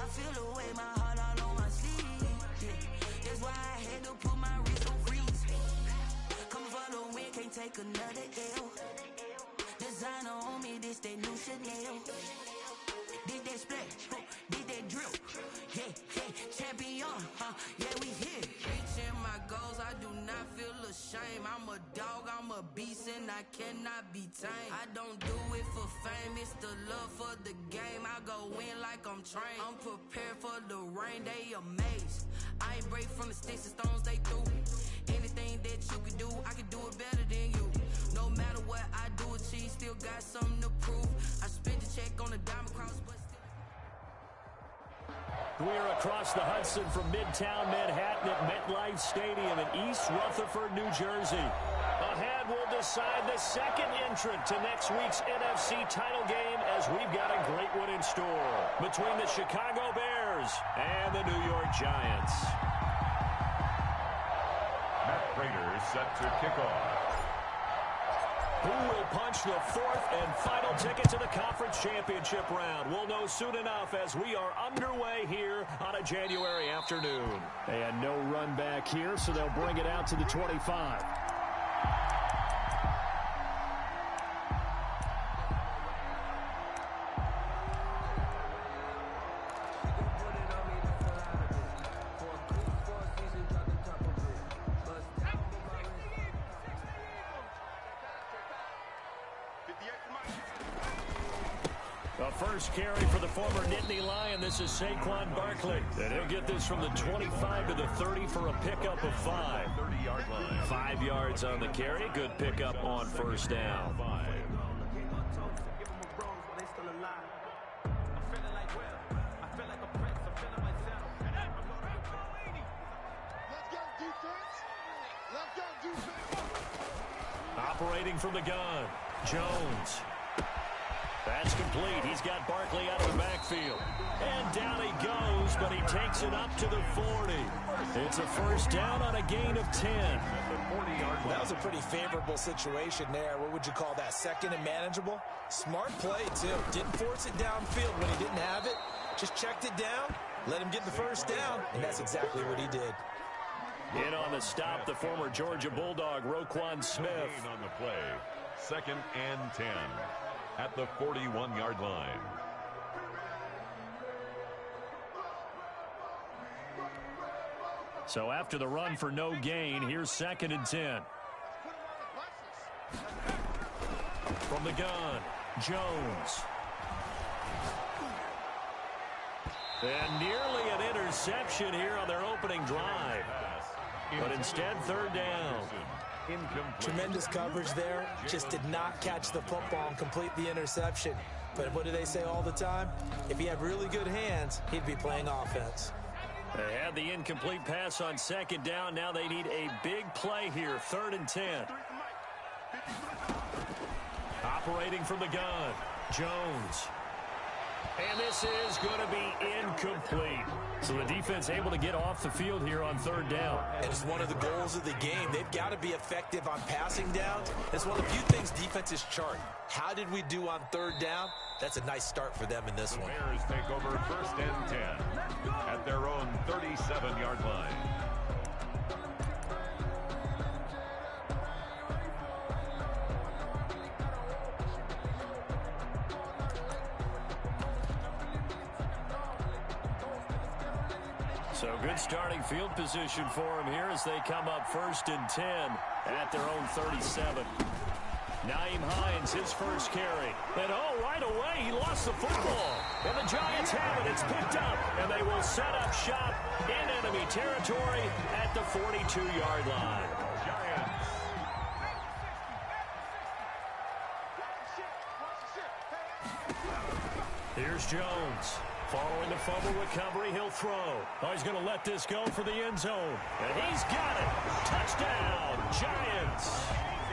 feel the way, my heart all on my sleeve. Yeah. That's why I had to put my wrist on freeze. Coming for the win, can't take another L. Designer on me, this that new Chanel. Did that splash, did that drip. Yeah, yeah, champion, yeah, we here. Reaching my goals, I do not feel ashamed. I'm a dog, I'm a beast, and I cannot be tamed. I don't do it for fame, it's the love for the game. I go in like I'm trained. I'm prepared for the rain, they amazed. I ain't break from the sticks and stones they threw. Anything that you can do, I can do it better than you. No matter what I do, achieve, still got something to prove. I spent the check on the diamond cross, but still. We're across the Hudson from Midtown Manhattan at MetLife Stadium in East Rutherford, New Jersey. Ahead, we'll decide the second entrant to next week's NFC title game as we've got a great one in store between the Chicago Bears and the New York Giants. Matt Prater is set to kick off. Who will punch the fourth and final ticket to the conference championship round? We'll know soon enough as we are underway here on a January afternoon. And no run back here, so they'll bring it out to the 25. The first carry for the former Nittany Lion. This is Saquon Barkley. And he'll get this from the 25 to the 30 for a pickup of 5. 30-yard line. 5 yards on the carry. Good pickup on first down. Operating from the gun, Jones. That's complete. He's got Barkley out of the backfield. And down he goes, but he takes it up to the 40. It's a first down on a gain of 10. That was a pretty favorable situation there. What would you call that? Second and manageable? Smart play, too. Didn't force it downfield when he didn't have it. Just checked it down, let him get the first down, and that's exactly what he did. In on the stop, the former Georgia Bulldog, Roquan Smith. On the play, 2nd and 10 at the 41-yard line. So after the run for no gain, here's 2nd and 10. From the gun, Jones. And nearly an interception here on their opening drive. But instead, 3rd down. Tremendous coverage there. Just did not catch the football and complete the interception. But what do they say all the time? If he had really good hands, he'd be playing offense. They had the incomplete pass on 2nd down. Now they need a big play here. 3rd and 10. Operating from the gun, Jones. And this is going to be incomplete. So the defense able to get off the field here on 3rd down. And it's one of the goals of the game. They've got to be effective on passing downs. It's one of the few things defenses chart. How did we do on 3rd down? That's a nice start for them in this one. Bears take over 1st and 10 at their own 37-yard line. So good starting field position for them here as they come up 1st and 10 at their own 37. Nyheim Hines, his first carry. And right away, he lost the football. And the Giants have it. It's picked up. And they will set up shop in enemy territory at the 42-yard line. Giants. Here's Jones. Following the fumble recovery, he'll throw. Oh, he's going to let this go for the end zone. And he's got it. Touchdown, Giants.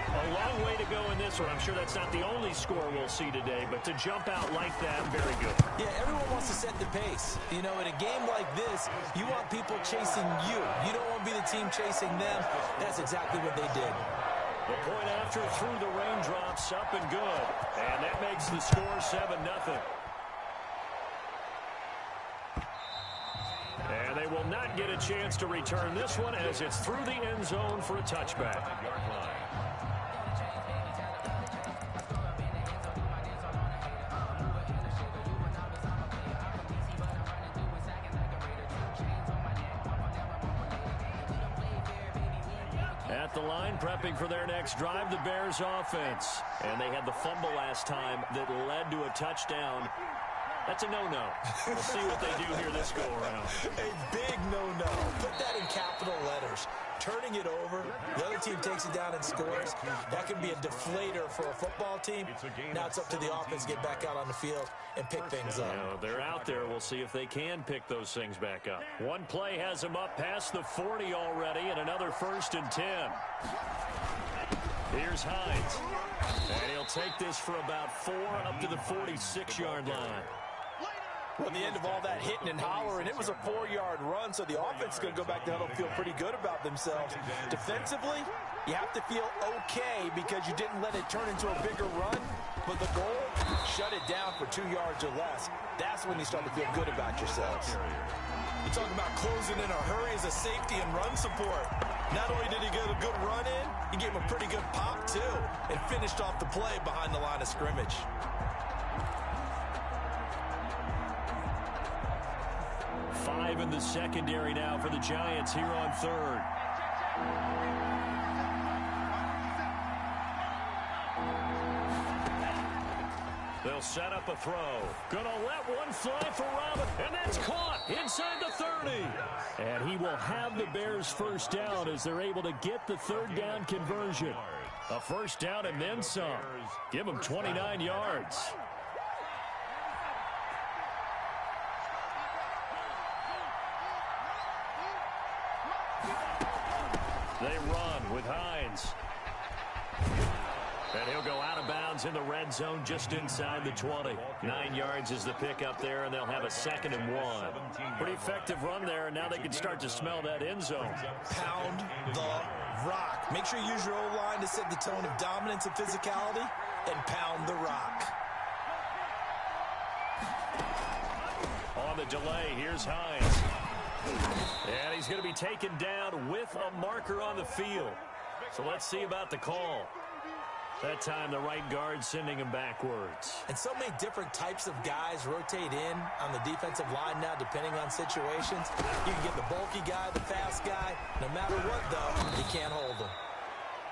A long way to go in this one. I'm sure that's not the only score we'll see today, but to jump out like that, very good. Yeah, everyone wants to set the pace. You know, in a game like this, you want people chasing you. You don't want to be the team chasing them. That's exactly what they did. The point after through the raindrops, up and good. And that makes the score 7-0. they will not get a chance to return this one as it's through the end zone for a touchback. At the line, prepping for their next drive, the Bears offense. And they had the fumble last time that led to a touchdown. That's a no-no. We'll see what they do here this go-around. A big no-no. Put that in capital letters. Turning it over, the other team takes it down and scores. That can be a deflator for a football team. Now it's up to the offense to get back out on the field and pick things up. They're out there. We'll see if they can pick those things back up. One play has them up past the 40 already, and another 1st and 10. Here's Hines. And he'll take this for about 4 up to the 46-yard line. Well, at the end of all that hitting and hollering, it was a 4-yard run, so the offense is going to go back to huddle and feel pretty good about themselves. Defensively, you have to feel okay because you didn't let it turn into a bigger run, but the goal, shut it down for 2 yards or less. That's when you start to feel good about yourselves. You talk about closing in a hurry as a safety and run support. Not only did he get a good run in, he gave him a pretty good pop, too, and finished off the play behind the line of scrimmage. 5 in the secondary now for the Giants here on 3rd. They'll set up a throw. Gonna let one fly for Robin, and that's caught inside the 30. And he will have the Bears first down as they're able to get the 3rd down conversion. A first down and then some. Give them 29 yards. They run with Hines. And he'll go out of bounds in the red zone just inside the 20. 9 yards is the pickup there, and they'll have a 2nd and 1. Pretty effective run there, and now they can start to smell that end zone. Pound the rock. Make sure you use your O-line to set the tone of dominance and physicality, and pound the rock. On the delay, here's Hines. And he's going to be taken down with a marker on the field. So let's see about the call. That time, the right guard sending him backwards. And so many different types of guys rotate in on the defensive line now, depending on situations. You can get the bulky guy, the fast guy. No matter what, though, you can't hold them.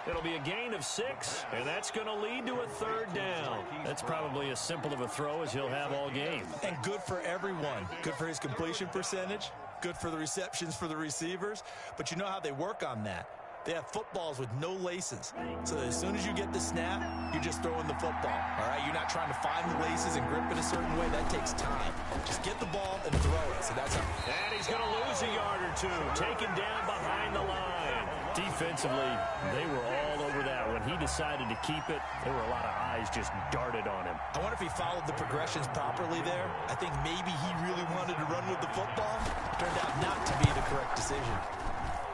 It'll be a gain of 6, and that's going to lead to a 3rd down. That's probably as simple of a throw as he'll have all game. And good for everyone. Good for his completion percentage. Good for the receptions for the receivers. But you know how they work on that. They have footballs with no laces. So that as soon as you get the snap, you're just throwing the football. All right? You're not trying to find the laces and grip it a certain way. That takes time. Just get the ball and throw it. So that's how. And he's going to lose a yard or 2. Taken down behind the line. Defensively, they were all over that. When he decided to keep it, there were a lot of eyes just darted on him. I wonder if he followed the progressions properly there. I think maybe he really wanted to run with the football. Turned out not to be the correct decision.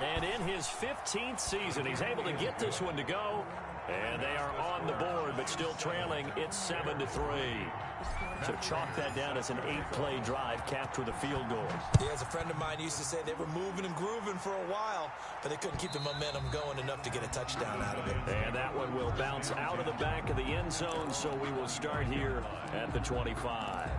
And in his 15th season, he's able to get this one to go. And they are on the board, but still trailing. It's 7-3. So chalk that down as an 8-play drive capped with a field goal. Yeah, as a friend of mine used to say, they were moving and grooving for a while, but they couldn't keep the momentum going enough to get a touchdown out of it. And that one will bounce out of the back of the end zone, so we will start here at the 25.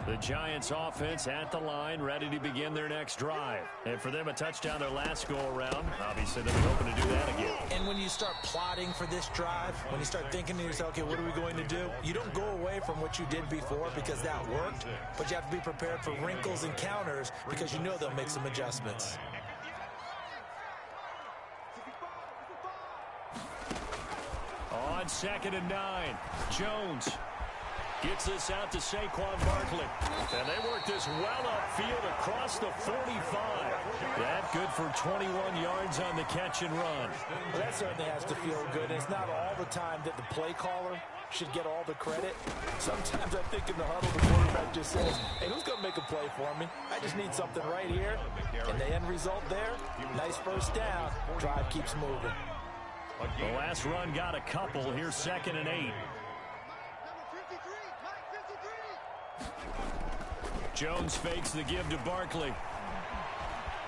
The Giants offense at the line, ready to begin their next drive. And for them, a touchdown their last go-around. Obviously, they're hoping to do that again. And when you start plotting for this drive, when you start thinking to yourself, okay, what are we going to do? You don't go away from what you did before because that worked, but you have to be prepared for wrinkles and counters because you know they'll make some adjustments. On 2nd and 9, Jones gets this out to Saquon Barkley. And they work this well upfield across the 45. That good for 21 yards on the catch and run. Well, that certainly has to feel good. And it's not all the time that the play caller should get all the credit. Sometimes I think in the huddle, the quarterback just says, hey, who's going to make a play for me? I just need something right here. And the end result there, nice first down. Drive keeps moving. The last run got a couple. Here's 2nd and 8. Jones fakes the give to Barkley.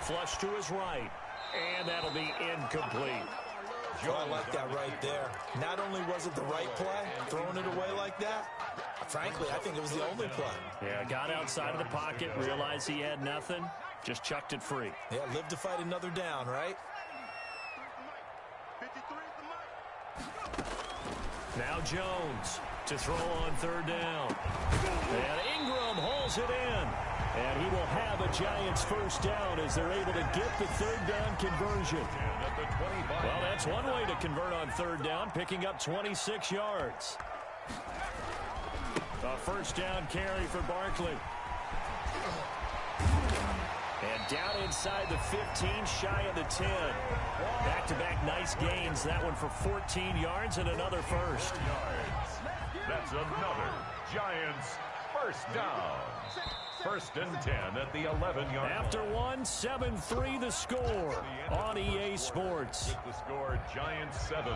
Flush to his right. And that'll be incomplete. Oh, I like that right there. Not only was it the right play, throwing it away like that, frankly, I think it was the only play. Yeah, got outside of the pocket, realized he had nothing, just chucked it free. Yeah, live to fight another down, right? Now Jones to throw on third down. And Ingram hauls it in. And he will have a Giants first down as they're able to get the third down conversion. Well, that's one way to convert on third down, picking up 26 yards. A first down carry for Barkley. And down inside the 15, shy of the 10. Back-to-back nice gains. That one for 14 yards and another first. That's another Giants first down. First and 10 at the 11-yard line. After one, 7-3 the score on EA Sports. With the score, Giants 7,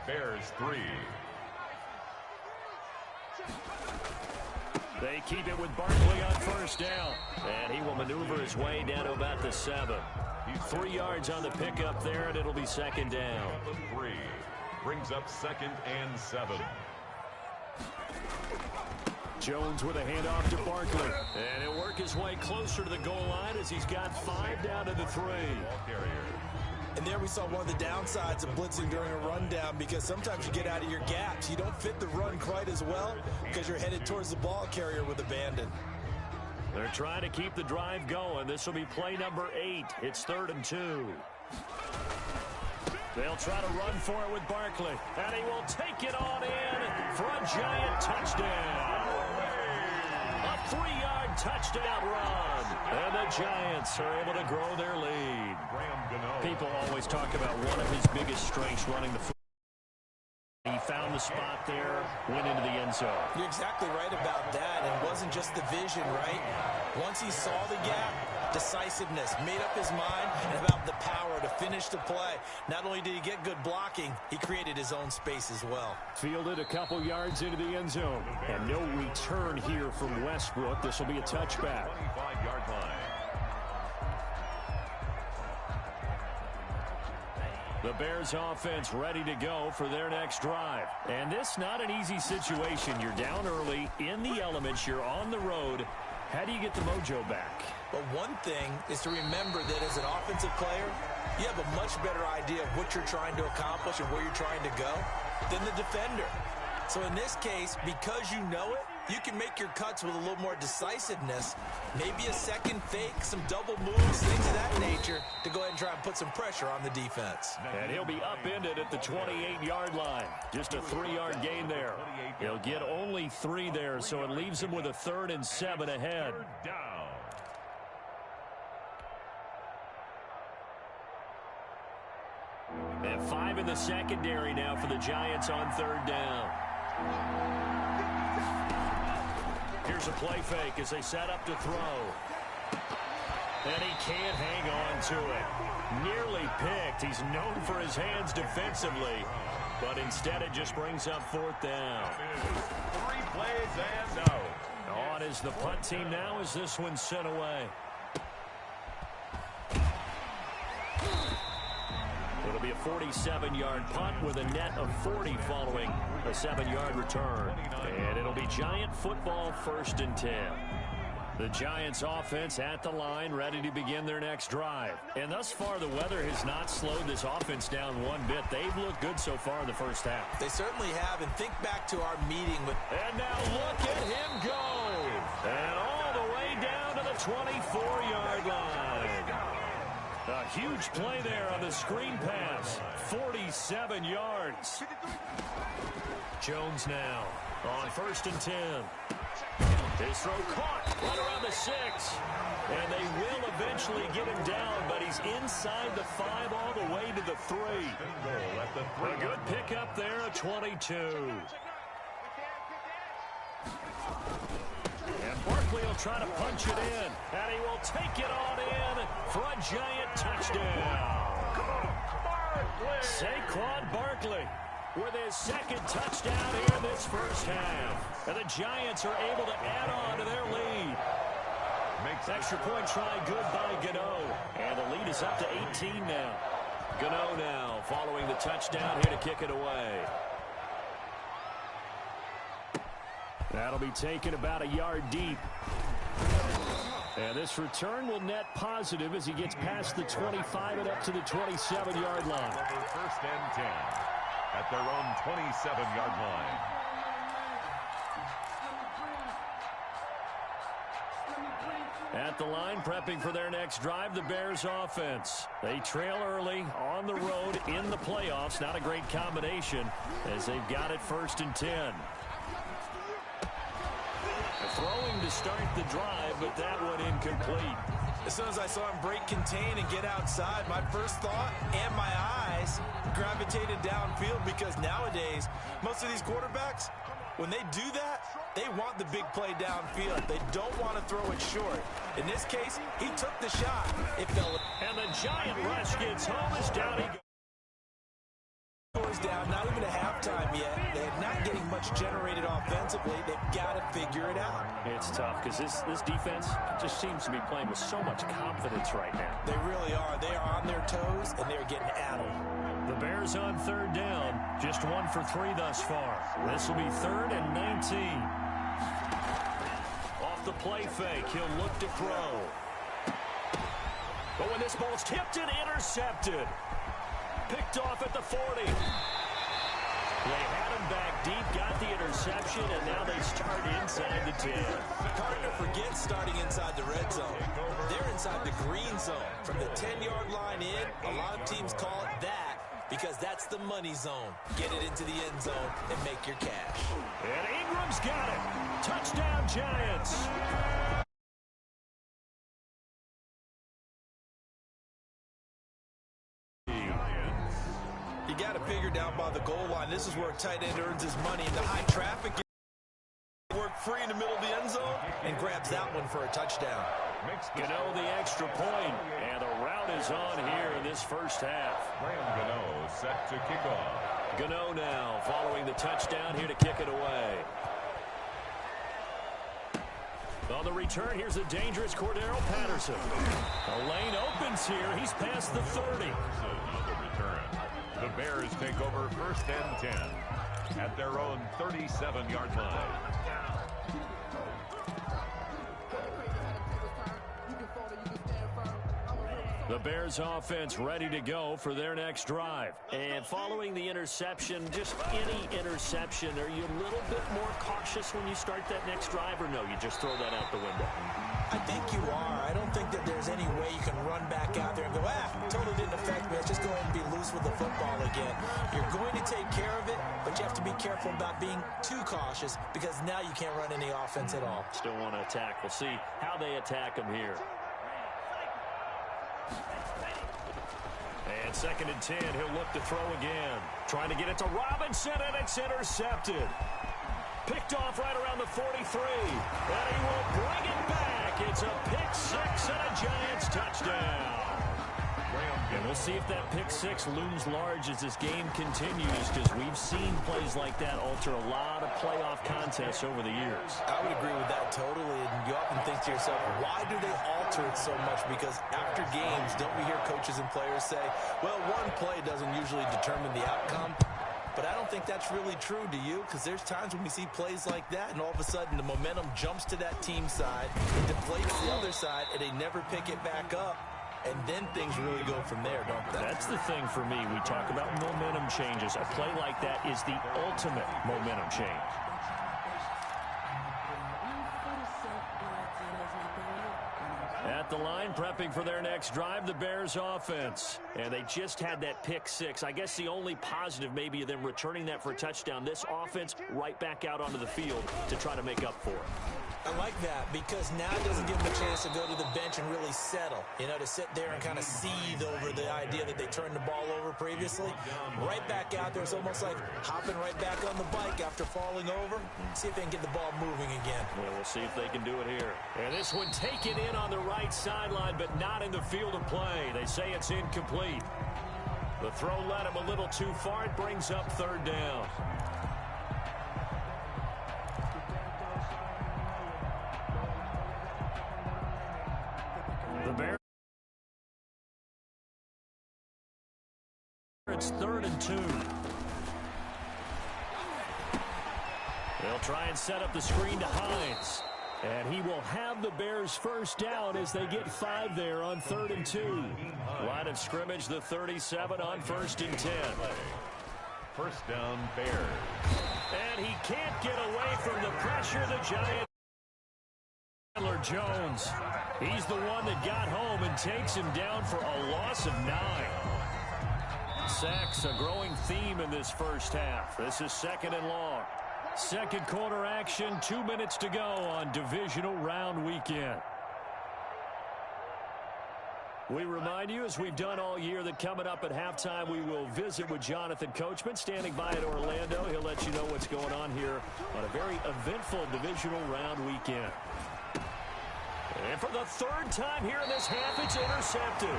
Bears 3. They keep it with Barkley on first down. And he will maneuver his way down to about the 7. 3 yards on the pickup there, and it'll be second down. 3 brings up second and 7. Jones with a handoff to Barkley. And he'll work his way closer to the goal line as he's got 5 down to the 3. And there we saw one of the downsides of blitzing during a rundown, because sometimes you get out of your gaps. You don't fit the run quite as well because you're headed towards the ball carrier with abandon. They're trying to keep the drive going. This will be play number 8. It's 3rd and 2. They'll try to run for it with Barkley. And he will take it on in for a Giant touchdown. A 3-yard touchdown run. And the Giants are able to grow their lead. People always talk about one of his biggest strengths, running the football. He found the spot there, went into the end zone. You're exactly right about that. And it wasn't just the vision, right? Once he saw the gap, decisiveness, made up his mind, and about the power to finish the play. Not only did he get good blocking, he created his own space as well. Fielded a couple yards into the end zone. And no return here from Westbrook. This will be a touchback. 25-yard line. The Bears offense ready to go for their next drive. And this not an easy situation. You're down early, in the elements, you're on the road. How do you get the mojo back? But one thing is to remember that as an offensive player, you have a much better idea of what you're trying to accomplish and where you're trying to go than the defender. So in this case, because you know it, you can make your cuts with a little more decisiveness, maybe a second fake, some double moves, things of that nature, to go ahead and try and put some pressure on the defense. And he'll be upended at the 28-yard line. Just a 3-yard gain there. He'll get only 3 there, so it leaves him with a 3rd and 7 ahead. Down. And 5 in the secondary now for the Giants on 3rd down. Here's a play fake as they set up to throw. And he can't hang on to it. Nearly picked. He's known for his hands defensively. But instead it just brings up 4th down. 3 plays and no. On is the punt team now as this one's sent away. It'll be a 47-yard punt with a net of 40 following a 7-yard return. And it'll be Giant football 1st and 10. The Giants offense at the line, ready to begin their next drive. And thus far, the weather has not slowed this offense down one bit. They've looked good so far in the first half. They certainly have, and think back to our meeting with... And now look at him go! And all the way down to the 24-yard line. A huge play there on the screen pass. 47 yards. Jones now on 1st and 10. His throw caught right around the 6. And they will eventually get him down, but he's inside the 5 all the way to the 3. A good pickup there, a 22. And Barkley will try to punch it in. And he will take it on in for a Giant touchdown. Saquon Barkley with his 2nd touchdown here in this first half. And the Giants are able to add on to their lead. Extra point try good by Gano. And the lead is up to 18 now. Gano now following the touchdown here to kick it away. That'll be taken about a yard deep. And this return will net positive as he gets past the 25 and up to the 27-yard line. First and 10 at their own 27-yard line. At the line, prepping for their next drive, the Bears offense. They trail early on the road in the playoffs. Not a great combination as they've got it first and 10. Throwing to start the drive, but that one incomplete. As soon as I saw him break contain and get outside, my first thought and my eyes gravitated downfield, because nowadays, most of these quarterbacks, when they do that, they want the big play downfield. They don't want to throw it short. In this case, he took the shot. It fell. And the giant rush gets home as down he goes. Down, not even a halftime yet. They're not getting much generated offensively. They've got to figure it out. It's tough because this defense just seems to be playing with so much confidence right now. They really are. They are on their toes, and they're getting at them. The Bears on third down, just 1 for 3 thus far. This will be 3rd and 19. Off the play fake, he'll look to throw. But when this ball's tipped and intercepted. Picked off at the 40. They had him back deep, got the interception, and now they start inside the 10. Hard to forget starting inside the red zone. They're inside the green zone. From the 10-yard line in, a lot of teams call it that because that's the money zone. Get it into the end zone and make your cash. And Ingram's got it. Touchdown, Giants. You got to figure down by the goal line. This is where a tight end earns his money. In the high traffic, work free in the middle of the end zone and grabs that one for a touchdown. Gano the extra point, and the route is on here in this first half. Graham Gano set to kick off. Gano now following the touchdown here to kick it away. On the return, here's a dangerous Cordero Patterson. The lane opens here. He's past the 30. The Bears take over 1st and 10 at their own 37-yard line. The Bears offense ready to go for their next drive. And following the interception, just any interception, are you a little bit more cautious when you start that next drive, or no, you just throw that out the window? I think you are. I don't think that there's any way you can run back out there and go, totally didn't affect me. Let's just go ahead and be loose with the football again. You're going to take care of it, but you have to be careful about being too cautious because now you can't run any offense at all. Still want to attack. We'll see how they attack them here. And 2nd and 10, he'll look to throw again. Trying to get it to Robinson, and it's intercepted. Picked off right around the 43. And he will bring it back. It's a pick 6 and a Giants touchdown. And we'll see if that pick 6 looms large as this game continues, because we've seen plays like that alter a lot of playoff contests over the years. I would agree with that totally, and you often think to yourself, why do they alter it so much? Because after games, don't we hear coaches and players say, well, one play doesn't usually determine the outcome? But I don't think that's really true, do you? Because there's times when we see plays like that, and all of a sudden the momentum jumps to that team side, it deflates the other side, and they never pick it back up. And then things really go from there, don't they? That's the thing for me. We talk about momentum changes. A play like that is the ultimate momentum change. At the line, prepping for their next drive, the Bears offense. And they just had that pick 6. I guess the only positive maybe of them returning that for a touchdown. This offense right back out onto the field to try to make up for it. I like that because now it doesn't give them a chance to go to the bench and really settle. You know, to sit there and kind of seethe over the idea that they turned the ball over previously. Right back out there. It's almost like hopping right back on the bike after falling over. See if they can get the ball moving again. Well, we'll see if they can do it here. And this one taken in on the right sideline, but not in the field of play. They say it's incomplete. The throw led him a little too far. It brings up 3rd down. and 2. They'll try and set up the screen to Hines. And he will have the Bears first down as they get 5 there on 3rd and 2. Line of scrimmage, the 37 on 1st and 10. First down, Bears. And he can't get away from the pressure. The Giants. Chandler Jones. He's the one that got home and takes him down for a loss of 9. Sacks, a growing theme in this first half. This is 2nd and long. Second quarter action, 2 minutes to go on divisional round weekend. We remind you, as we've done all year, that coming up at halftime, we will visit with Jonathan Coachman, standing by at Orlando. He'll let you know what's going on here on a very eventful divisional round weekend. And for the 3rd time here in this half, it's intercepted.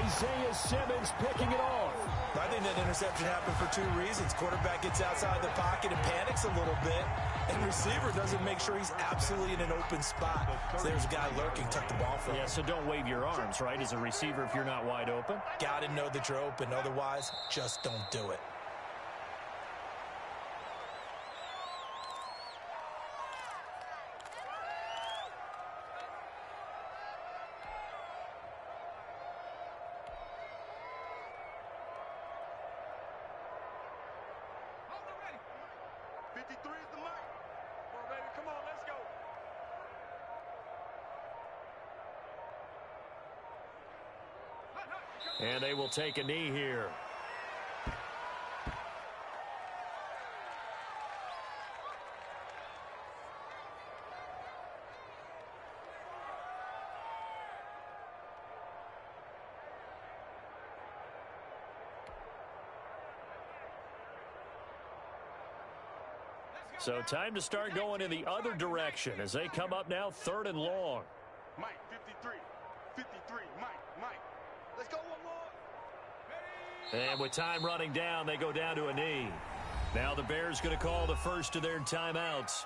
Isaiah Simmons picking it off. I think that interception happened for 2 reasons. Quarterback gets outside the pocket and panics a little bit, and receiver doesn't make sure he's absolutely in an open spot. So there's a guy lurking, tuck the ball for him. Yeah, so don't wave your arms, right, as a receiver if you're not wide open. Got to know that you're open. Otherwise, just don't do it. And they will take a knee here. So time to start going in the other direction as they come up now 3rd and long. Mike, 53, Mike. Let's go one more. And with time running down, they go down to a knee. Now the Bears going to call the first of their timeouts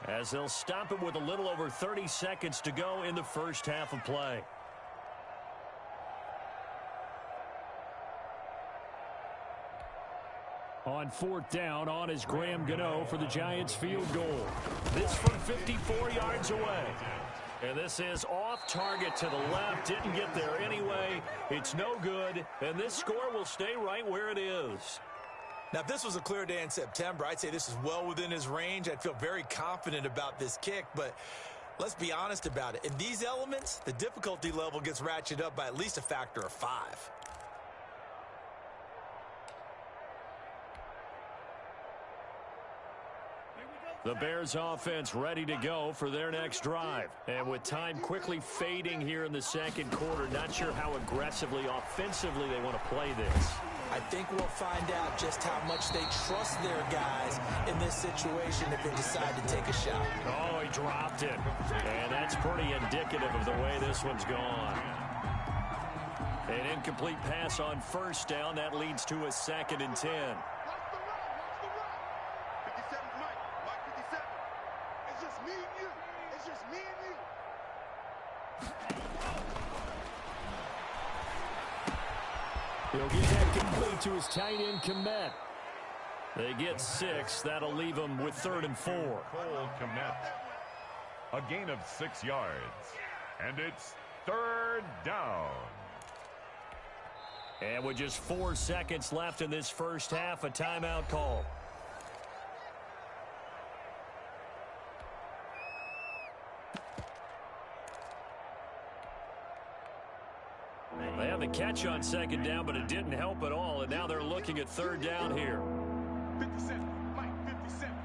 as they'll stop it with a little over 30 seconds to go in the first half of play. On 4th down, on is Graham Gano for the Giants field goal. This from 54 yards away. And this is off target to the left. Didn't get there anyway. It's no good. And this score will stay right where it is. Now, if this was a clear day in September, I'd say this is well within his range. I'd feel very confident about this kick. But let's be honest about it. In these elements, the difficulty level gets ratcheted up by at least a factor of 5. The Bears offense ready to go for their next drive. And with time quickly fading here in the second quarter, not sure how aggressively, offensively they want to play this. I think we'll find out just how much they trust their guys in this situation if they decide to take a shot. Oh, he dropped it. And that's pretty indicative of the way this one's gone. An incomplete pass on 1st down. That leads to a 2nd and 10. He'll get that complete to his tight end, Kmet. They get 6. That'll leave them with 3rd and 4. Cole Kmet. A gain of 6 yards. And it's 3rd down. And with just 4 seconds left in this first half, a timeout call. They had the catch on 2nd down, but it didn't help at all, and now they're looking at 3rd down here. 57, Mike, 57.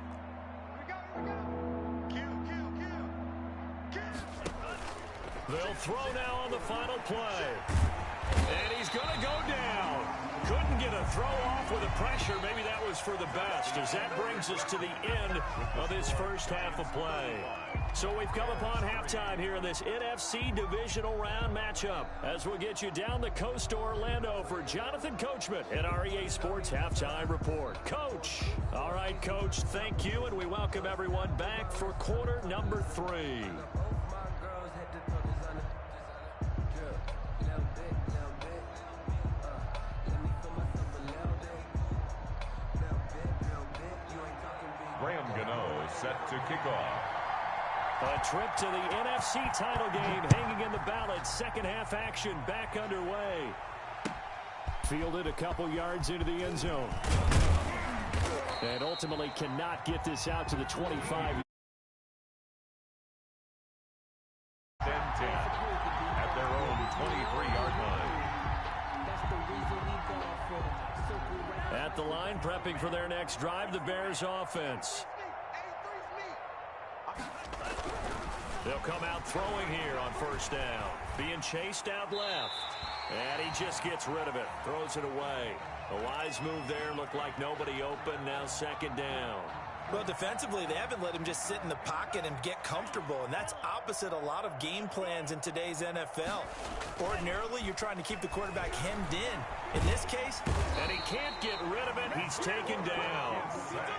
We go. Kill. They'll throw now on the final play. And he's going to go down. Couldn't get a throw off with the pressure. Maybe that was for the best, as that brings us to the end of this first half of play. So we've come upon halftime here in this NFC divisional round matchup as we'll get you down the coast to Orlando for Jonathan Coachman at our EA Sports Halftime Report. Coach. All right, Coach, thank you, and we welcome everyone back for quarter number 3. set to kick off. A trip to the NFC title game hanging in the balance. Second half action back underway. Fielded a couple yards into the end zone. And ultimately cannot get this out to the 25. 10-10 at their own 23-yard line. At the line, prepping for their next drive, the Bears offense. They'll come out throwing here on first down. Being chased out left. And he just gets rid of it. Throws it away. A wise move there. Looked like nobody open. Now second down. Well, defensively, they haven't let him just sit in the pocket and get comfortable, and that's opposite a lot of game plans in today's NFL. Ordinarily, you're trying to keep the quarterback hemmed in. In this case, and he can't get rid of it. He's taken down.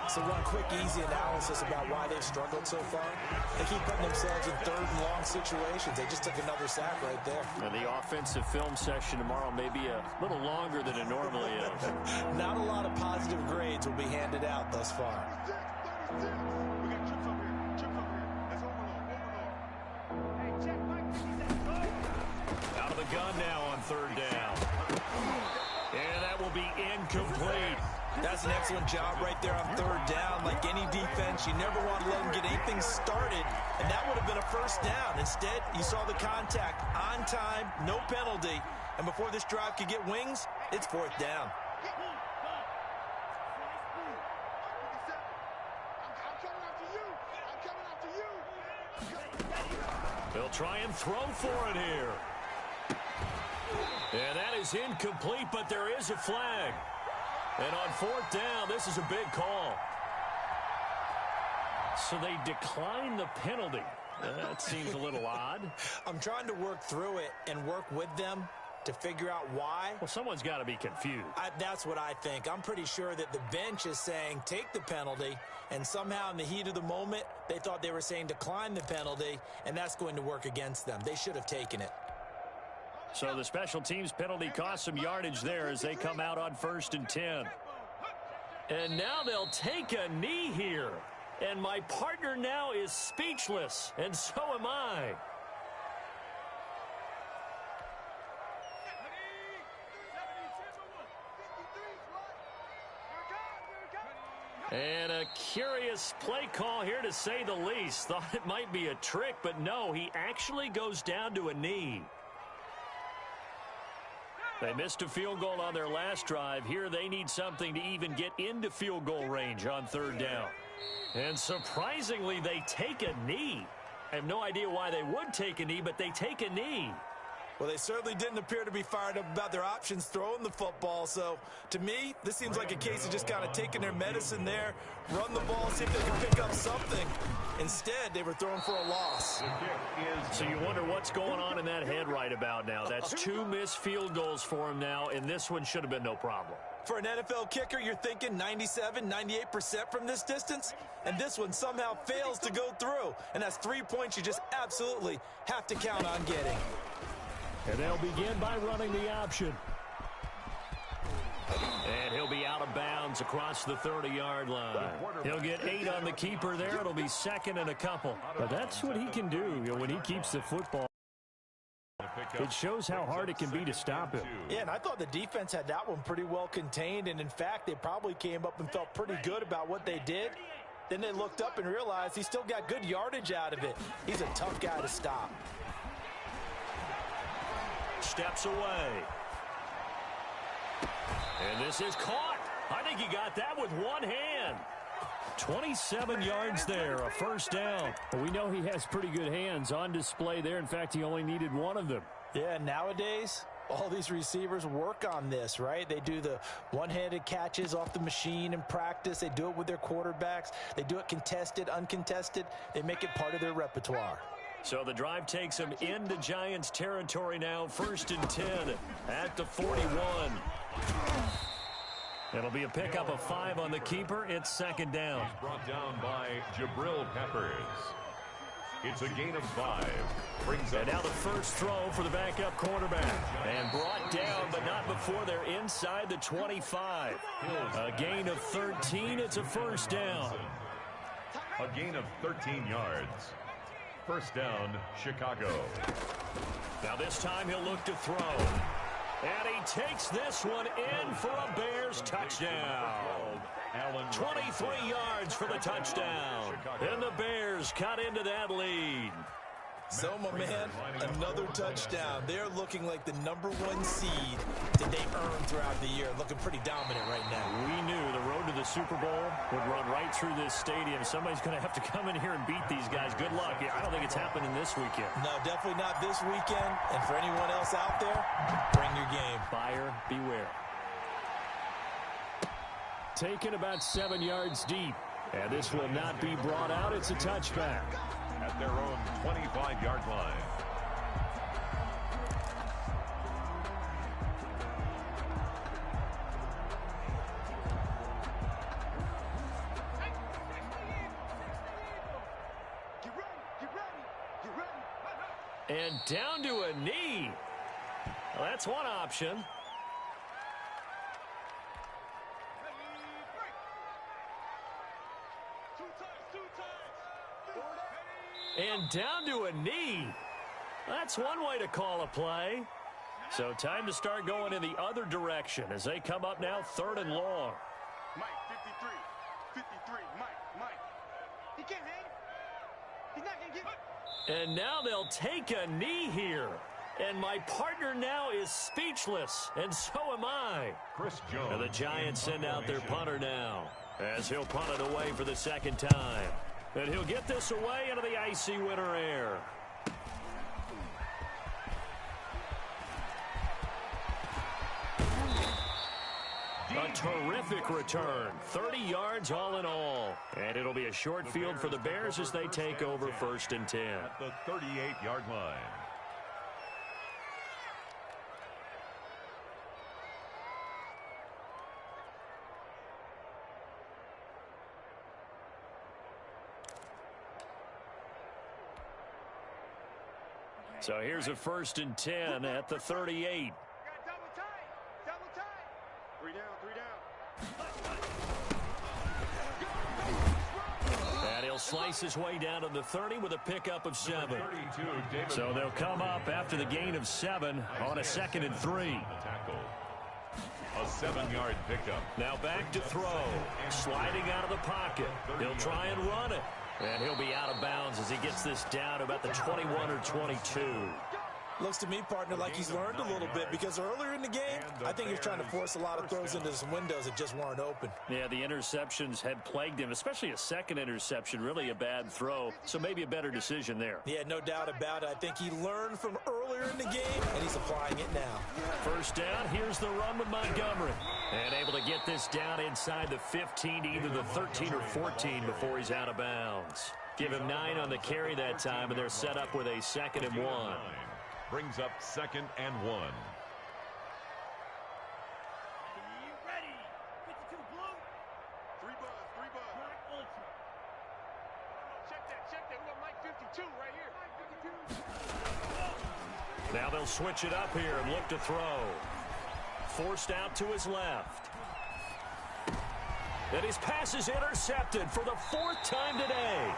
So one quick, easy analysis about why they've struggled so far. They keep putting themselves in third and long situations. They just took another sack right there. And the offensive film session tomorrow may be a little longer than it normally is. Not a lot of positive grades will be handed out thus far. We got trips over here. Trips over here. That's overload. Hey, check Mike. Out of the gun now on third down. And that will be incomplete. That's an excellent job right there on third down. Like any defense, you never want to let them get anything started, and that would have been a first down. Instead, you saw the contact on time, no penalty, and before this drive could get wings, it's fourth down. They'll try and throw for it here. And that is incomplete, but there is a flag. And on fourth down, this is a big call. So they decline the penalty. That seems a little odd. I'm trying to work through it and work with them to figure out why. Well, someone's got to be confused. That's what I think. I'm pretty sure that the bench is saying take the penalty, and somehow in the heat of the moment, they thought they were saying decline the penalty, and that's going to work against them. They should have taken it. So the special teams penalty cost some yardage there as they come out on 1st and 10. And now they'll take a knee here. And my partner now is speechless, and so am I. And a curious play call here, to say the least. Thought it might be a trick, but no, he actually goes down to a knee. They missed a field goal on their last drive. Here they need something to even get into field goal range on third down. And surprisingly, they take a knee. I have no idea why they would take a knee, but they take a knee. Well, they certainly didn't appear to be fired up about their options throwing the football. So, to me, this seems like a case of just kind of taking their medicine there, run the ball, see if they can pick up something. Instead, they were throwing for a loss. So you wonder what's going on in that head right about now. That's 2 missed field goals for him now, and this one should have been no problem. For an NFL kicker, you're thinking 97, 98% from this distance, and this one somehow fails to go through. And that's 3 points you just absolutely have to count on getting. And they'll begin by running the option. And he'll be out of bounds across the 30-yard line. He'll get 8 on the keeper there. It'll be second and a couple. But that's what he can do, when he keeps the football. It shows how hard it can be to stop him. Yeah, and I thought the defense had that one pretty well contained. And, in fact, they probably came up and felt pretty good about what they did. Then they looked up and realized he still got good yardage out of it. He's a tough guy to stop. Steps away. And this is caught. I think he got that with one hand. 27 yards there, a first down. We know he has pretty good hands on display there. In fact, he only needed one of them. Yeah, nowadays, all these receivers work on this, right? They do the one-handed catches off the machine in practice. They do it with their quarterbacks. They do it contested, uncontested. They make it part of their repertoire. So the drive takes them into Giants territory now. 1st and 10 at the 41. It'll be a pickup of 5 on the keeper. It's second down. Brought down by Jabril Peppers. It's a gain of 5. And now the first throw for the backup quarterback. And brought down, but not before they're inside the 25. A gain of 13. It's a first down. A gain of 13 yards. First down, Chicago. Now this time he'll look to throw. And he takes this one in for a Bears touchdown. 23 yards for the touchdown. And the Bears cut into that lead. So, my man, another touchdown. They're looking like the #1 seed that they earned throughout the year. Looking pretty dominant right now. We knew the road to the Super Bowl would run right through this stadium. Somebody's going to have to come in here and beat these guys. Good luck. I don't think it's happening this weekend. No, definitely not this weekend. And for anyone else out there, bring your game. Buyer beware. Taken about 7 yards deep. And this will not be brought out. It's a touchback. At their own 25-yard line. And down to a knee. Well, that's one option. And down to a knee. That's one way to call a play. So time to start going in the other direction as they come up now 3rd and long. Mike, 53, Mike. He can't hang. He's not going to get it. And now they'll take a knee here. And my partner now is speechless, and so am I. Chris Jones. And the Giants send out their punter now as he'll punt it away for the second time. And he'll get this away into the icy winter air. A terrific return. 30 yards all in all. And it'll be a short field for the Bears as they take over 1st and 10. At the 38-yard line. So here's a 1st and 10 at the 38. Double tight. 3 down. And he'll slice his way down to the 30 with a pickup of 7. So they'll come up after the gain of 7 on a 2nd and 3. A 7-yard pickup. Now back to throw. Sliding out of the pocket. He'll try and run it. And he'll be out of bounds as he gets this down about the 21 or 22. Looks to me, partner, like he's learned a little bit because earlier in the game, I think he was trying to force a lot of throws into some windows that just weren't open. Yeah, the interceptions had plagued him, especially a second interception, really a bad throw. So maybe a better decision there. Yeah, no doubt about it. I think he learned from earlier in the game, and he's applying it now. First down, here's the run with Montgomery. And able to get this down inside the 15 to either the 13 or 14 before he's out of bounds. Give him 9 on the carry that time, and they're set up with a 2nd and 1. Brings up 2nd and 1. Ready. 52 blue. 3 buzz. Check that. We got Mike 52 right here. Mike 52. Now they'll switch it up here and look to throw. Forced out to his left. And his pass is intercepted for the 4th time today.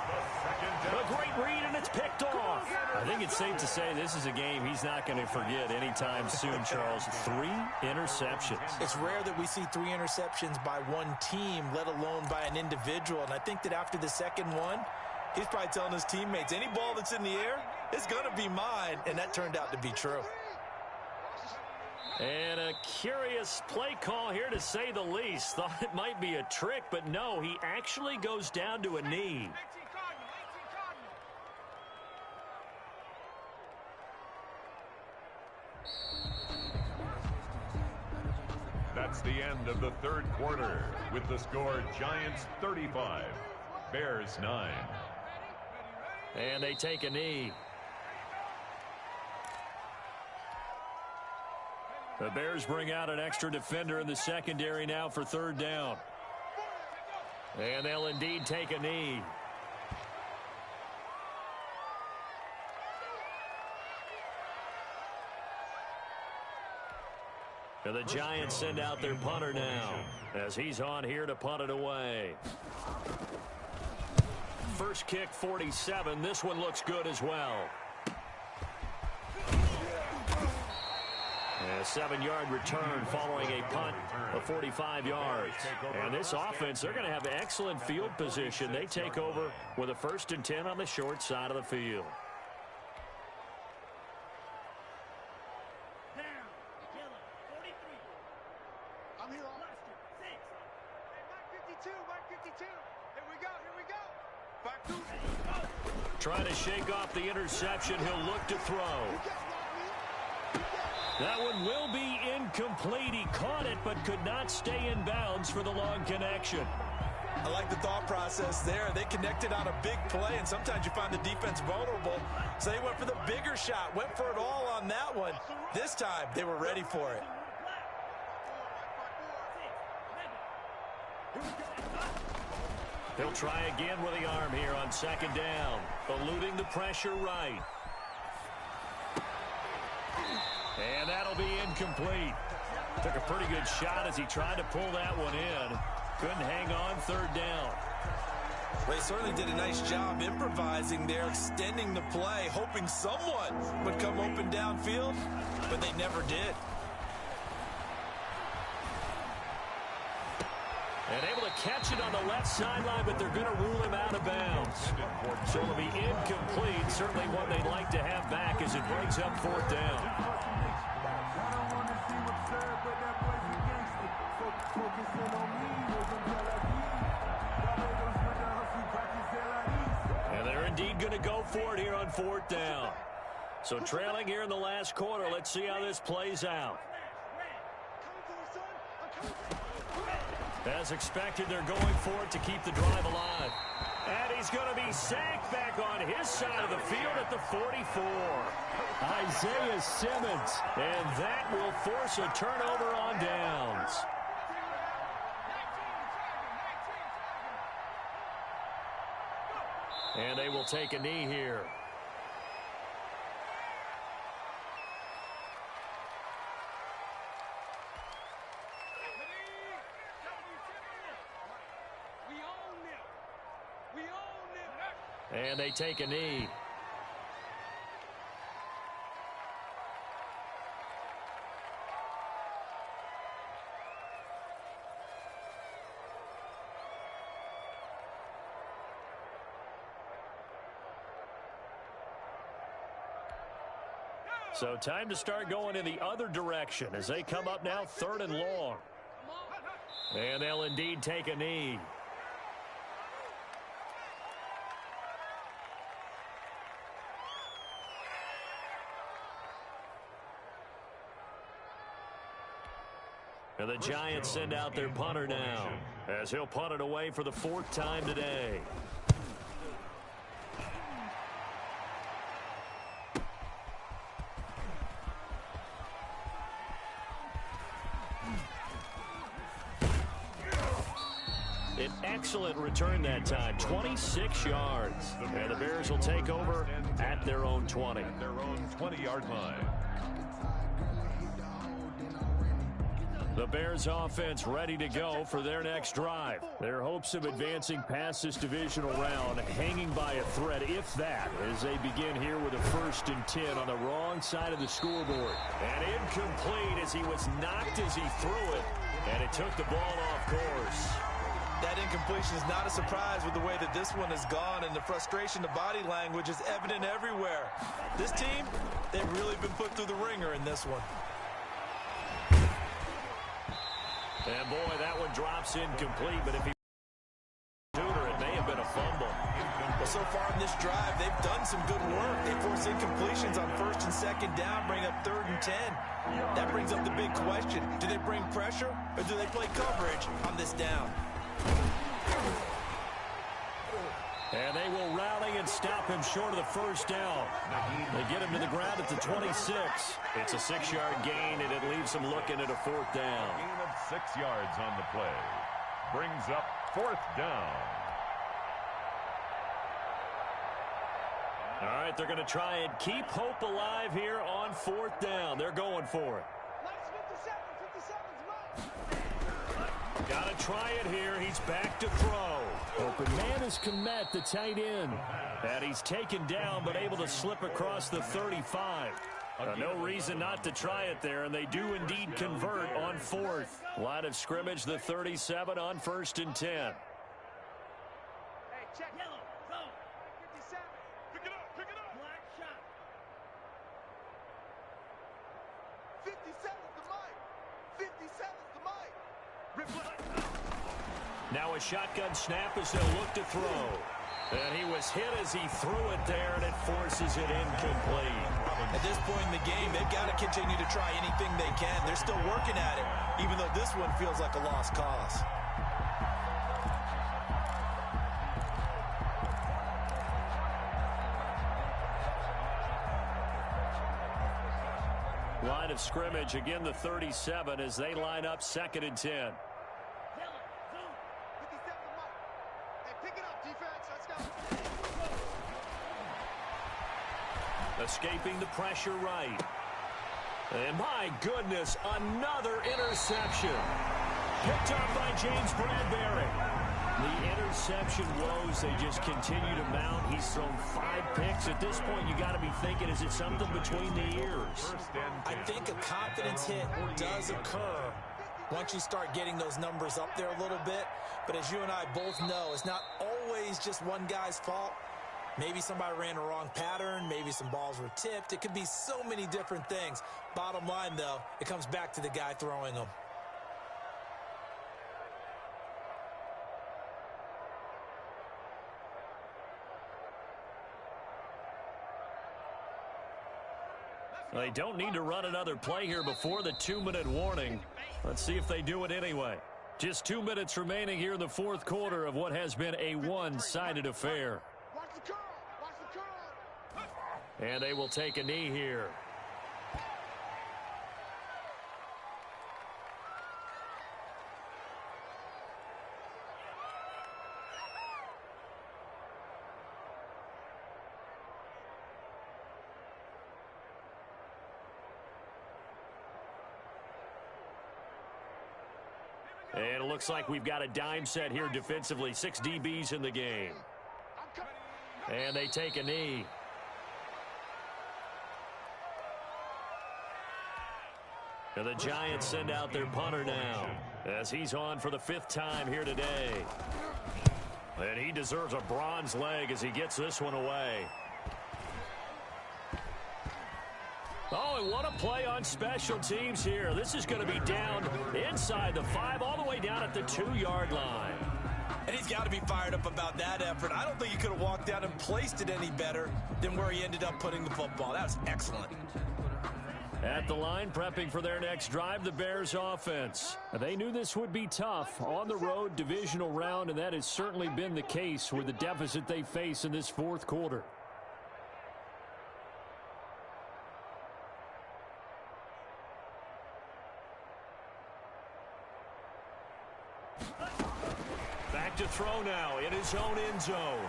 A great read, and it's picked off. I think it's safe to say this is a game he's not going to forget anytime soon, Charles. 3 interceptions. It's rare that we see 3 interceptions by one team, let alone by an individual. And I think that after the second one, he's probably telling his teammates, any ball that's in the air, it's going to be mine. And that turned out to be true. And a curious play call here, to say the least. Thought it might be a trick, but no, he actually goes down to a knee. That's the end of the 3rd quarter with the score Giants 35, Bears 9. And they take a knee. The Bears bring out an extra defender in the secondary now for 3rd down. And they'll indeed take a knee. And the Giants send out their punter now as he's on here to punt it away. first kick 47. This one looks good as well. A 7-yard return following a punt of 45 yards. And this offense, they're going to have excellent field position. They take over with a 1st and 10 on the short side of the field. I'm here on last year. 6. Hey, Mike 52. Here we go. 5-2. Trying to shake off the interception. He'll look to throw. That one will be incomplete. He caught it but could not stay in bounds for the long connection. I like the thought process there. They connected on a big play, and sometimes you find the defense vulnerable. So they went for the bigger shot, went for it all on that one. This time, they were ready for it. He'll try again with the arm here on 2nd down, eluding the pressure right. And that'll be incomplete. Took a pretty good shot as he tried to pull that one in. Couldn't hang on 3rd down. They certainly did a nice job improvising there, extending the play, hoping someone would come open downfield, but they never did. And able to catch it on the left sideline, but they're going to rule him out of bounds. So it'll be incomplete. Certainly one they'd like to have back as it brings up 4th down. And they're indeed going to go for it here on 4th down. So trailing here in the last quarter. Let's see how this plays out. As expected, they're going for it to keep the drive alive. And he's going to be sacked back on his side of the field at the 44. Isaiah Simmons. And that will force a turnover on downs. And they will take a knee here. And they take a knee. So time to start going in the other direction as they come up now 3rd and long. And they'll indeed take a knee. And the Giants send out their punter now as he'll punt it away for the 4th time today. An excellent return that time, 26 yards. And the Bears will take over at their own 20. At their own 20-yard line. The Bears offense ready to go for their next drive. Their hopes of advancing past this divisional round hanging by a thread, if that, as they begin here with a 1st and 10 on the wrong side of the scoreboard. And incomplete as he was knocked as he threw it, and it took the ball off course. That incompletion is not a surprise with the way that this one has gone, and the frustration, the body language is evident everywhere. This team, they've really been put through the ringer in this one. And boy, that one drops incomplete, but if he tutor, it may have been a fumble. Well, so far in this drive, they've done some good work. They force incompletions on 1st and 2nd down, bring up 3rd and 10. That brings up the big question. Do they bring pressure, or do they play coverage on this down? And they will rally and stop him short of the 1st down. They get him to the ground at the 26. It's a 6-yard gain, and it leaves them looking at a 4th down. Gain of 6 yards on the play. Brings up 4th down. All right, they're going to try and keep hope alive here on 4th down. They're going for it. Got to try it here. He's back to throw. Open man is Kmet, the tight end. And he's taken down, but able to slip across the 35. No reason not to try it there, and they do indeed convert on 4th. Line of scrimmage, the 37 on 1st and 10. Hey, check. Yellow, go. 57. Pick it up, pick it up. Black shot. 57's the mic. 57's the mic. Replay. Now a shotgun snap as they'll look to throw. And he was hit as he threw it there, and it forces it incomplete. At this point in the game, they've got to continue to try anything they can. They're still working at it, even though this one feels like a lost cause. Line of scrimmage, again the 37 as they line up 2nd and 10. Escaping the pressure right. And my goodness, another interception. Picked up by James Bradbury. The interception woes, they just continue to mount. He's thrown 5 picks. At this point, you got to be thinking, is it something between the ears? I think a confidence hit does occur once you start getting those numbers up there a little bit. But as you and I both know, it's not always just one guy's fault. Maybe somebody ran a wrong pattern. Maybe some balls were tipped. It could be so many different things. Bottom line, though, it comes back to the guy throwing them. They don't need to run another play here before the 2-minute warning. Let's see if they do it anyway. Just 2 minutes remaining here in the 4th quarter of what has been a one-sided affair. And they will take a knee here. And it looks like we've got a dime set here defensively. 6 DBs in the game. And they take a knee. And the Giants send out their punter now as he's on for the 5th time here today. And he deserves a bronze leg as he gets this one away. Oh, and what a play on special teams here. This is going to be down inside the 5, all the way down at the 2-yard line. And he's got to be fired up about that effort. I don't think he could have walked out and placed it any better than where he ended up putting the football. That was excellent. At the line, prepping for their next drive, the Bears offense. They knew this would be tough on the road, divisional round, and that has certainly been the case with the deficit they face in this 4th quarter. Back to throw now in his own end zone.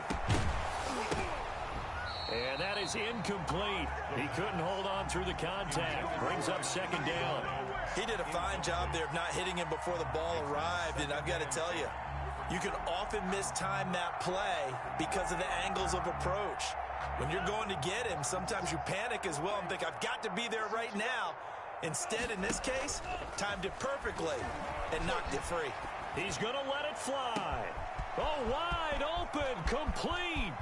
And that is incomplete. He couldn't hold on through the contact. Brings up 2nd down. He did a fine job there of not hitting him before the ball arrived, and I've got to tell you, you can often mistime that play because of the angles of approach. When you're going to get him, sometimes you panic as well and think, I've got to be there right now. Instead, in this case, timed it perfectly and knocked it free. He's going to let it fly. Oh, wide open, complete.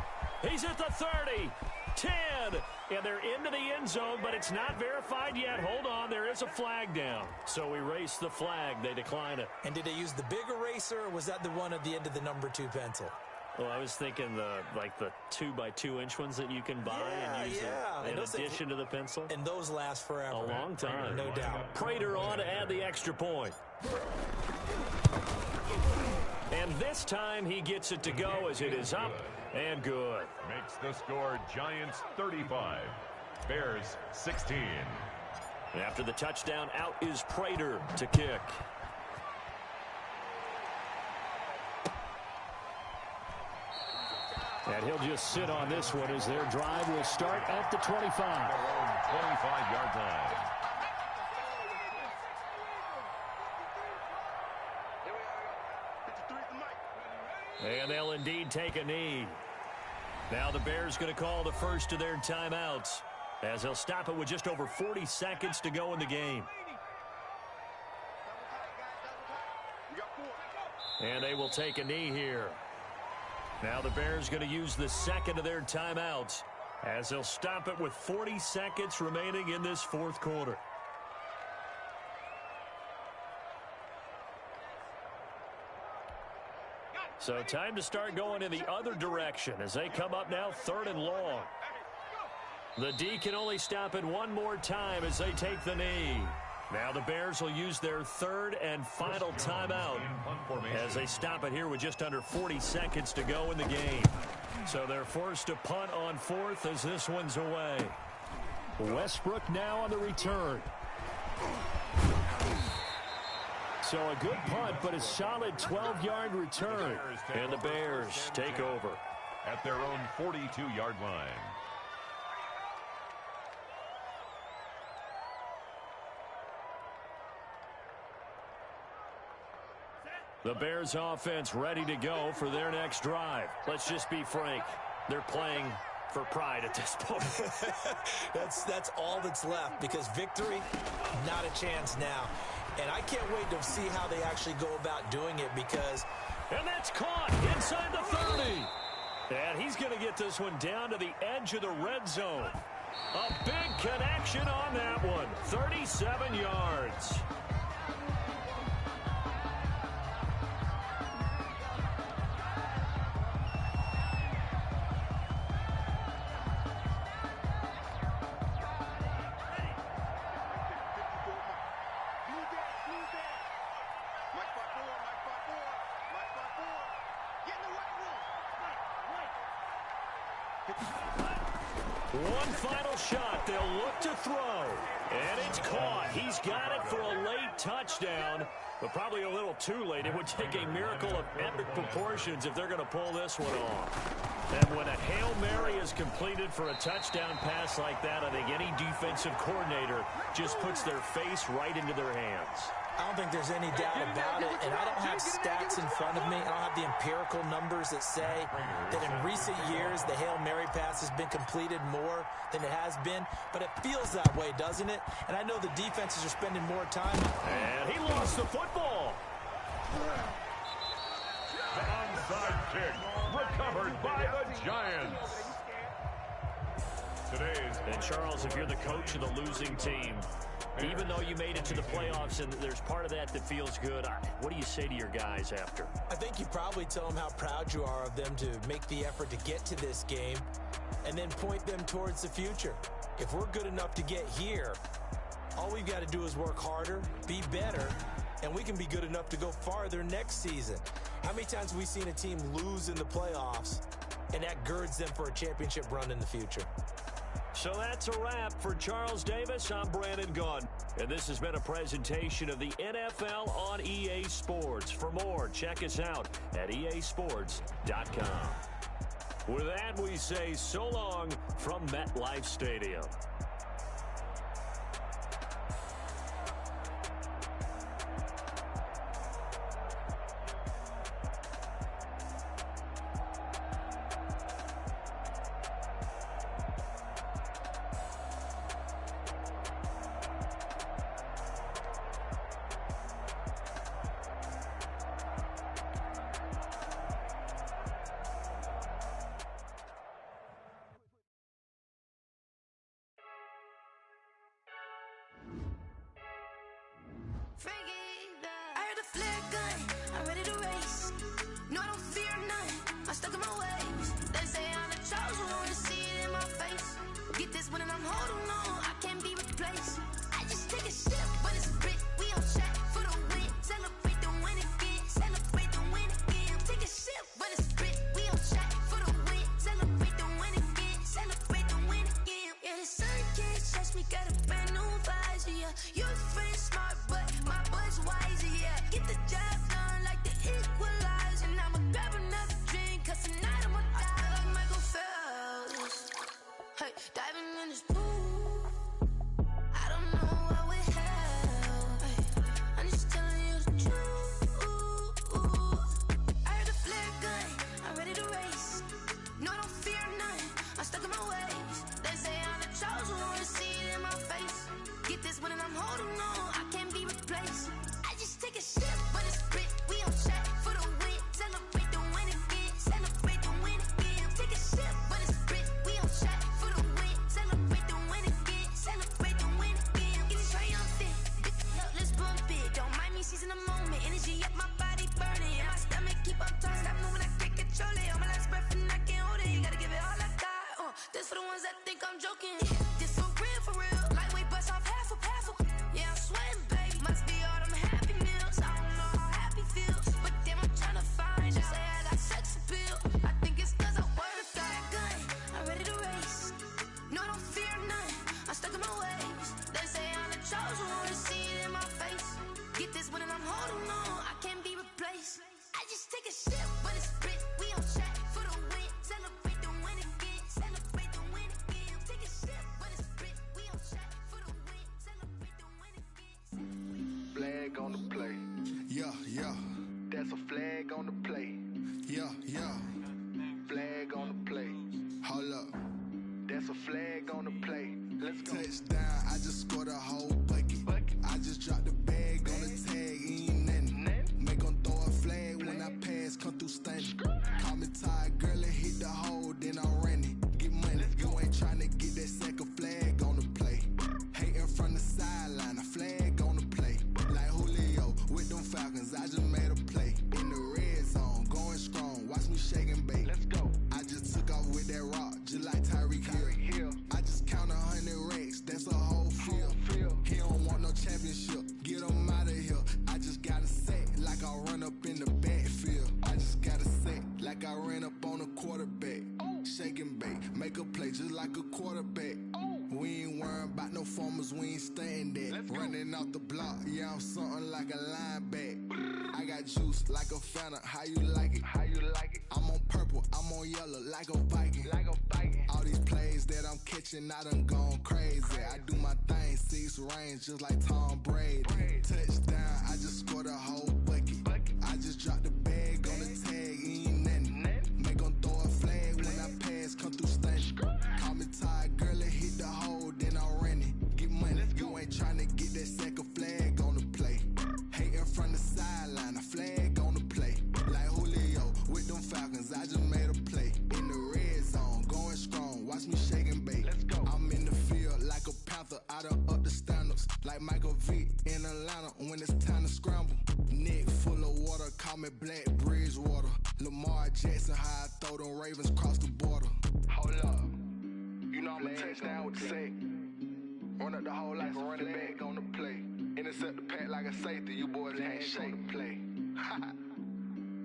He's at the 30, 10, and they're into the end zone, but it's not verified yet. Hold on, there is a flag down. So erase the flag. They decline it. And did they use the big eraser, or was that the one at the end of the number 2 pencil? Well, I was thinking the 2-by-2-inch ones that you can buy and use in addition to the pencil. And those last forever. A long time. No doubt. Prater on to add the extra point. And this time he gets it to go as it is up and good. Makes the score Giants 35, Bears 16. After the touchdown, out is Prater to kick. And he'll just sit on this one as their drive will start at the 25. 25-yard line. And they'll indeed take a knee. Now the Bears going to call the first of their timeouts, as they'll stop it with just over 40 seconds to go in the game. And they will take a knee here. Now the Bears going to use the second of their timeouts, as they'll stop it with 40 seconds remaining in this fourth quarter. So time to start going in the other direction as they come up now 3rd and long. The D can only stop it one more time as they take the knee. Now the Bears will use their 3rd and final timeout as they stop it here with just under 40 seconds to go in the game. So they're forced to punt on 4th as this one's away. Westbrook now on the return. So a good punt, but a solid 12-yard return. And the Bears take over at their own 42-yard line. The Bears offense ready to go for their next drive. Let's just be frank. They're playing for pride at this point. That's all that's left, because victory, not a chance now. And I can't wait to see how they actually go about doing it, because... And that's caught inside the 30. And he's going to get this one down to the edge of the red zone. A big connection on that one. 37 yards. One final shot. They'll look to throw. And it's caught. He's got it for a late touchdown, but probably a little too late. It would take a miracle of epic proportions if they're going to pull this one off. And when a Hail Mary is completed for a touchdown pass like that, I think any defensive coordinator just puts their face right into their hands. I don't think there's any doubt about it, and I don't have stats in front of me. I don't have the empirical numbers that say that in recent years the Hail Mary pass has been completed more than it has been, but it feels that way, doesn't it? And I know the defenses are spending more time. And he lost the football. The onside kick recovered by the Giants. And Charles, if you're the coach of the losing team, even though you made it to the playoffs and there's part of that that feels good, what do you say to your guys after? I think you probably tell them how proud you are of them to make the effort to get to this game and then point them towards the future. If we're good enough to get here, all we've got to do is work harder, be better, and we can be good enough to go farther next season. How many times have we seen a team lose in the playoffs, and that girds them for a championship run in the future? So that's a wrap for Charles Davis. I'm Brandon Gunn, and this has been a presentation of the NFL on EA Sports. For more, check us out at easports.com. With that, we say so long from MetLife Stadium. I heard a flare gun, I'm ready to race. No, I don't fear none, I'm stuck in my ways. They say I'm the chosen one, to see it in my face. Get this one and I'm holding on, I can't be replaced. I just take a sip, but it's grit, we on track for the win. Celebrate the win again, celebrate the win again. Take a sip, but it's grit, we on track for the win. Celebrate the win again, celebrate the win again. Yeah, the sun can't touch me, got a brand new visor, yeah. Your friend smart, but my boy's wiser, yeah. Get the job done like the equalizer. And I'ma grab another drink, cause tonight I'ma die like Michael Phelps. Hey, diving in this pool, I don't know what we have. Hey, I'm just telling you the truth. I heard a flare gun, sip when it's split. We on track for the win. Celebrate the win again. Celebrate the win again. Take a sip when it's split. We on track for the win. Celebrate the win again. Flag on the play. Yeah, yeah. That's a flag on the play. Yeah, yeah. Flag on the play. Hold up. That's a flag on the play. Let's go. Touchdown, I just scored a whole bucket. I just dropped the bag on the tag, ain't nothing. Make 'em throw a flag when I pass, come through stunning. Call me tired, girl, and hit the hole, then I'm running. Get money, you ain't tryna get that second flag on the play. Hating from the sideline, a flag on the play. Like Julio with them Falcons, I just made a play. In the red zone, going strong, watch me shake and bake. Let's go. I just took off with that rock, just like Tyreek Hill. I just count 100 racks, that's a whole field. He don't want no championship, get him out of here. I just gotta set like I run up in the backfield. I just gotta set like I ran up on a quarterback. Shake and bake, make a play just like a quarterback. We ain't worrying about no formers, we ain't staying there. Running off the block, yeah, I'm something like a lineback. I got juice like a Fanta, how you like it? How you like it? I'm on purple, I'm on yellow, like a Viking. Like a Viking. All these plays that I'm catching, I done gone crazy. I do my thing, 6 range, just like Tom Brady. Touchdown, I just scored a whole bucket. I just dropped the bag on the tag, ain't nothing. Make 'em throw a flag when I pass, come through stunning. Call me tired, girl, and hit the hole, then I'm running. Get money, you ain't tryna get that second flag on the play. Hating from the sideline, a flag on the play. Like Julio with them Falcons, I just made a play. In the red zone, going strong, watch me shake and bake. Let's go. I'm in the field like a Panther, I done up the standards. Like Michael Vick in Atlanta when it's time to scramble. Neck full of water, call me Black Bridgewater. Lamar Jackson, how I throw them Ravens cross the border. Hold up. You know I'm a touchdown with the sack. Run up the whole like a running back on the play. Intercept the pack like a safety. You boys ain't shake the play.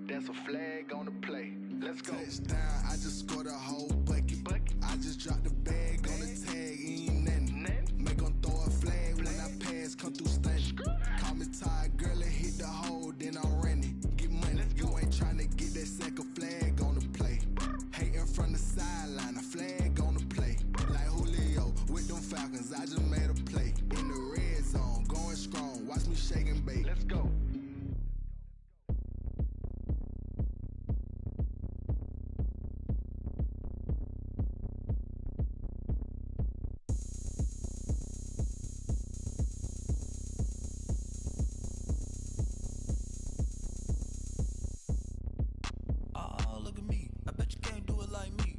That's a flag on the play. Let's go. Touchdown, I just scored a whole bucket. I just dropped the bag on the tag, ain't nothing. Make 'em throw a flag when I pass, come through stunning. Call me tired, girl, and hit the hole, then I'm running. Get money, you ain't tryna get that second flag on the play. Hating from the sideline, a flag on the play. Like Julio with them Falcons, I just made a play. In the red zone, going strong, watch me shake and bake. Let's go. Oh, look at me. I bet you can't do it like me.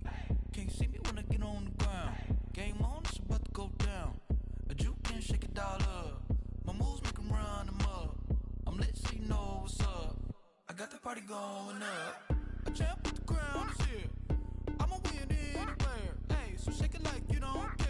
Can't see me when I get on the ground. Game on, it's about to go down. A juke and shake it all up. My moves make 'em run them up. I'm lit so you know what's up. I got the party going up. A champ with the crown is here. I'ma win anywhere. Hey, so shake it like you don't